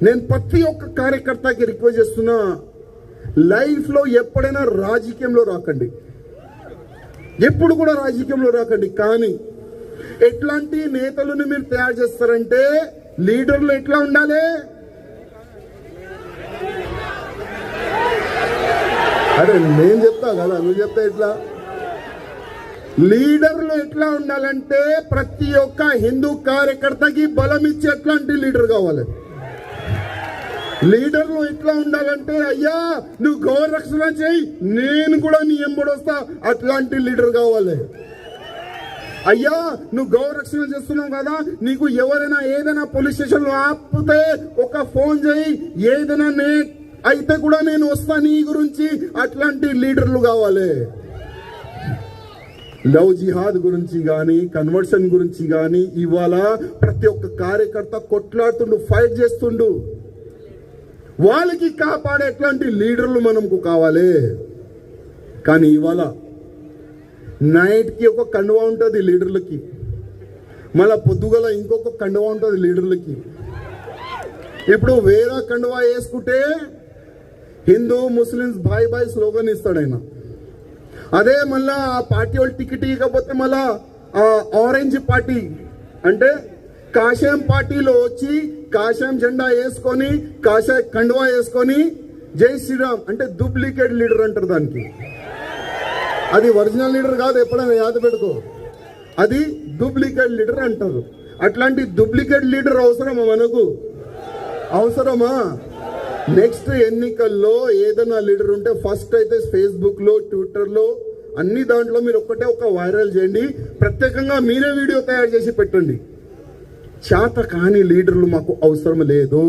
నేను ప్రతి ఒక్క కార్యకర్తకి రిక్వెస్ట్ చేస్తున్నా, లైఫ్లో ఎప్పుడైనా రాజకీయంలో రాకండి, ఎప్పుడు కూడా రాజకీయంలో రాకండి. కానీ ఎట్లాంటి నేతలను మీరు తయారు చేస్తారంటే, లీడర్లు ఎట్లా ఉండాలి? అరే నేను చెప్తా కదా, నువ్వు చెప్తా ఎట్లా? లీడర్లు ఎట్లా ఉండాలంటే ప్రతి ఒక్క హిందూ కార్యకర్తకి బలం ఇచ్చే ఎట్లాంటి లీడర్ కావాలి. లీడర్లు ఎట్లా ఉండాలంటే, అయ్యా నువ్వు గౌరక్షణ చేయి, నేను కూడా నీ ఎంబడొస్తా, అట్లాంటి లీడర్ కావాలి. అయ్యా నువ్వు గౌరక్షణ చేస్తున్నావు కదా, నీకు ఎవరైనా ఏదైనా పోలీస్ స్టేషన్లో ఆపితే ఒక ఫోన్ చేయి, ఏదైనా అయితే కూడా నేను వస్తా నీ గురించి, అట్లాంటి లీడర్లు కావాలి. లవ్ జిహాద్ గురించి కానీ, కన్వర్షన్ గురించి కానీ ఇవాళ ప్రతి ఒక్క కార్యకర్త కొట్లాడుతుండు, ఫైట్ చేస్తుండు. వాళ్ళకి కాపాడేట్లాంటి లీడర్లు మనకు కావాలి. కానీ ఇవాళ నైట్కి ఒక కండువా ఉంటుంది లీడర్లకి, మళ్ళా పొద్దుగల ఇంకొక కండువా ఉంటుంది లీడర్లకి. ఇప్పుడు వేరే కండువా వేసుకుంటే హిందూ ముస్లిమ్స్ బాయ్ బాయ్ స్లోగన్ ఇస్తాడు ఆయన. అదే మళ్ళా ఆ పార్టీ వాళ్ళు టికెట్ ఇవ్వకపోతే మళ్ళా ఆరెంజ్ పార్టీ అంటే కాషాయం పార్టీలో వచ్చి కాషాయం జెండా వేసుకొని, కాషాయ కండువా వేసుకొని జై శ్రీరామ్ అంటే డూప్లికేట్ లీడర్ అంటారు దానికి. అది ఒరిజినల్ లీడర్ కాదు, ఎప్పుడైనా యాద పెట్టుకో, అది డూప్లికేట్ లీడర్ అంటారు. అట్లాంటి డూప్లికేట్ లీడర్ అవసరమా మనకు? అవసరమా? నెక్స్ట్ ఎన్నికల్లో ఏదైనా లీడర్ ఉంటే ఫస్ట్ అయితే ఫేస్బుక్లో, ట్విట్టర్లో, అన్ని దాంట్లో మీరు ఒక వైరల్ చేయండి. ప్రత్యేకంగా మీరే వీడియో తయారు చేసి పెట్టండి. చేత కాని లీడర్లు మాకు అవసరం లేదు.